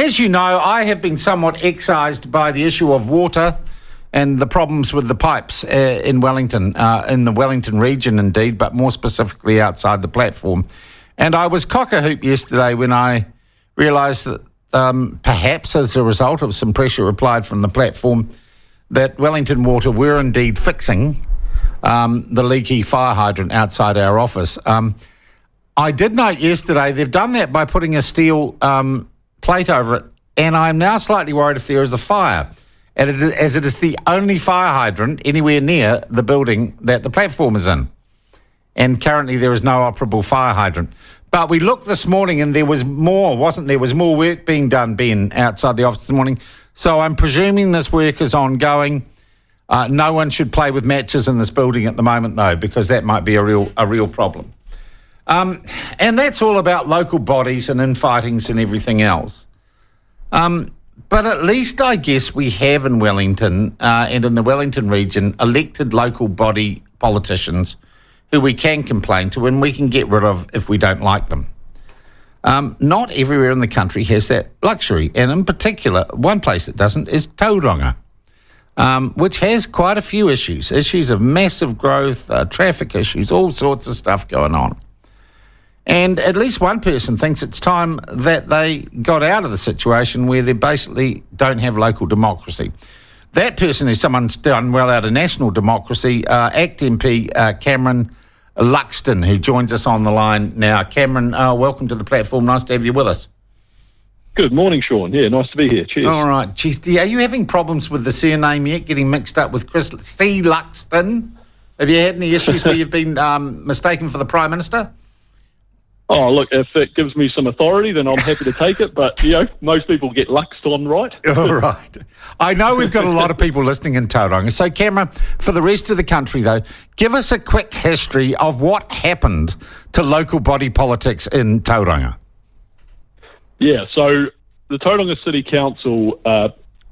as you know, I have been somewhat excised by the issue of water and the problems with the pipes in Wellington, in the Wellington region indeed, but more specifically outside the platform. And I was cock-a-hoop yesterday when I realised that perhaps as a result of some pressure applied from the platform, that Wellington Water were indeed fixing the leaky fire hydrant outside our office. I did note yesterday they've done that by putting a steel plate over it, and I'm now slightly worried if there is a fire, as it is the only fire hydrant anywhere near the building that the platform is in. And currently there is no operable fire hydrant. But we looked this morning and there was more, wasn't there? There was more work being done, Ben, outside the office this morning. So I'm presuming this work is ongoing. No one should play with matches in this building at the moment, though, because that might be a real problem. And that's all about local bodies and infightings and everything else. But at least I guess we have in Wellington and in the Wellington region elected local body politicians who we can complain to and we can get rid of if we don't like them. Not everywhere in the country has that luxury, and in particular, one place that doesn't is Tauranga, which has quite a few issues of massive growth, traffic issues, all sorts of stuff going on. And at least one person thinks it's time that they got out of the situation where they basically don't have local democracy. That person is someone who's done well out of national democracy, ACT MP Cameron Luxton, who joins us on the line now. Cameron, welcome to the platform. Nice to have you with us. Good morning, Sean. Yeah, nice to be here. Cheers. All right. Geez, are you having problems with the surname yet, getting mixed up with Chris C. Luxton? Have you had any issues where you've been mistaken for the Prime Minister? Oh, look, if it gives me some authority, then I'm happy to take it. But, most people get Luxton right. All right. I know we've got a lot of people listening in Tauranga. So, Cameron, for the rest of the country, though, give us a quick history of what happened to local body politics in Tauranga. Yeah, so the Tauranga City Council,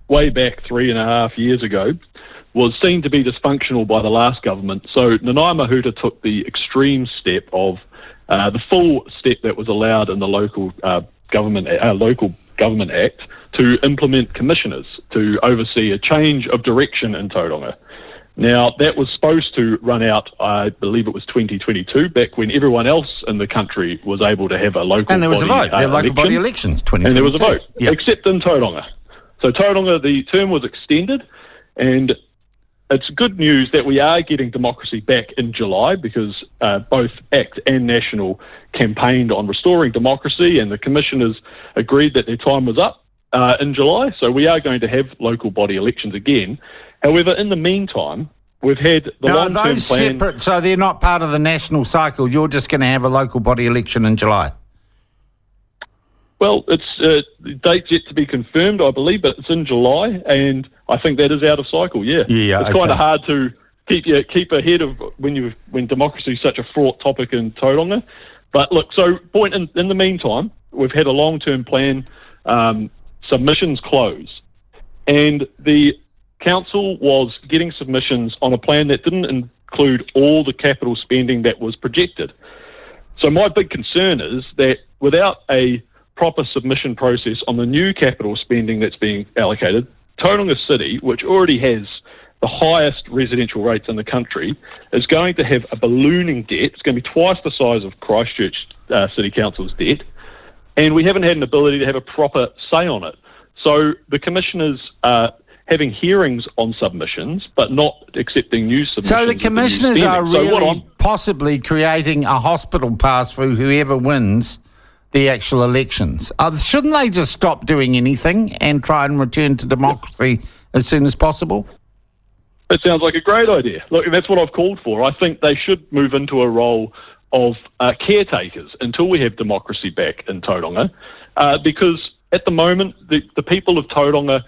way back 3.5 years ago, was seen to be dysfunctional by the last government. So Nanaia Mahuta took the extreme step of the full step that was allowed in the local government act to implement commissioners to oversee a change of direction in Tauranga. Now, that was supposed to run out, I believe it was 2022, back when everyone else in the country was able to have a local body. And there was a vote. There were local body elections, 2022. And there was a vote, yep. Except in Tauranga. So Tauranga, the term was extended, and it's good news that we are getting democracy back in July because both ACT and National campaigned on restoring democracy, and the commissioners agreed that their time was up in July. So we are going to have local body elections again. However, in the meantime, we've had the long-term plan. Those separate, so they're not part of the national cycle. You're just going to have a local body election in July. Well, it's the date's yet to be confirmed, I believe, but it's in July, and I think that is out of cycle. Yeah, it's kind of hard to keep ahead of when democracy is such a fraught topic in Tauranga. But look, so in the meantime, we've had a long-term plan. Submissions close, and the council was getting submissions on a plan that didn't include all the capital spending that was projected. So my big concern is that without a proper submission process on the new capital spending that's being allocated, Tauranga City, which already has the highest residential rates in the country, is going to have a ballooning debt. It's going to be twice the size of Christchurch City Council's debt, and we haven't had an ability to have a proper say on it. So the commissioners are having hearings on submissions, but not accepting new submissions. So the commissioners are really possibly creating a hospital pass for whoever wins the actual elections. Shouldn't they just stop doing anything and try and return to democracy as soon as possible? That sounds like a great idea. Look, that's what I've called for. I think they should move into a role of caretakers until we have democracy back in Tauranga, because at the moment, the people of Tauranga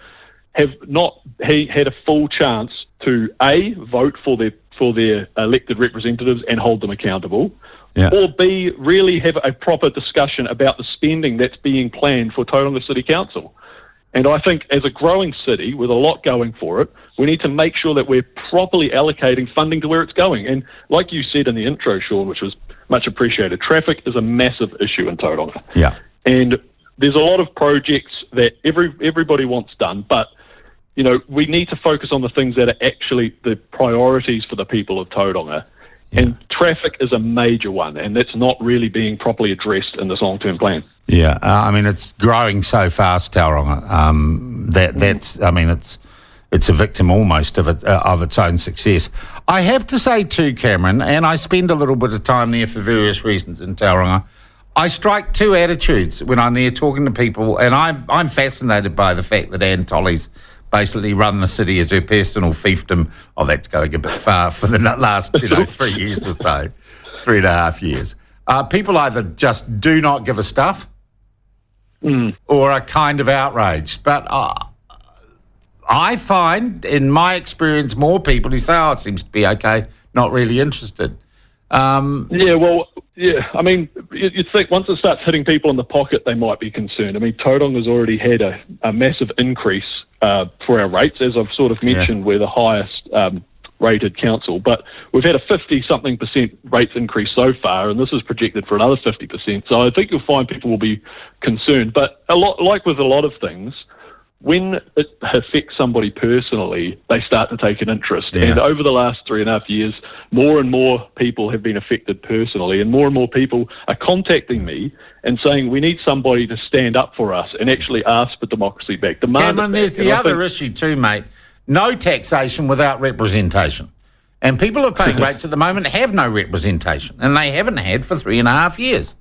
have not had a full chance to A, vote for their elected representatives and hold them accountable, or B, really have a proper discussion about the spending that's being planned for Tauranga City Council. And I think as a growing city with a lot going for it, we need to make sure that we're properly allocating funding to where it's going. And like you said in the intro, Sean, which was much appreciated, traffic is a massive issue in Tauranga. Yeah. And there's a lot of projects that everybody wants done, but we need to focus on the things that are actually the priorities for the people of Tauranga. Yeah. And traffic is a major one, and that's not really being properly addressed in this long-term plan. Yeah, it's growing so fast, Tauranga. It's a victim almost of its own success. I have to say too, Cameron, and I spend a little bit of time there for various reasons in Tauranga. I strike two attitudes when I'm there talking to people, and I'm fascinated by the fact that Anne Tolley's basically run the city as her personal fiefdom. Oh, that's going a bit far for the last 3 years or so, 3.5 years. People either just do not give a stuff or are kind of outraged. But I find, in my experience, more people who say, it seems to be okay, not really interested. You'd think once it starts hitting people in the pocket, they might be concerned. Tauranga's already had a massive increase for our rates, as I've sort of mentioned. We're the highest rated council, but we've had a 50-something% rates increase so far, and this is projected for another 50%. So I think you'll find people will be concerned. But like with a lot of things, when it affects somebody personally, they start to take an interest. Yeah. And over the last 3.5 years, more and more people have been affected personally, and more people are contacting me and saying, we need somebody to stand up for us and actually ask for democracy back. Cameron, there's the other issue too, mate. No taxation without representation. And people who are paying rates at the moment have no representation, and they haven't had for 3.5 years.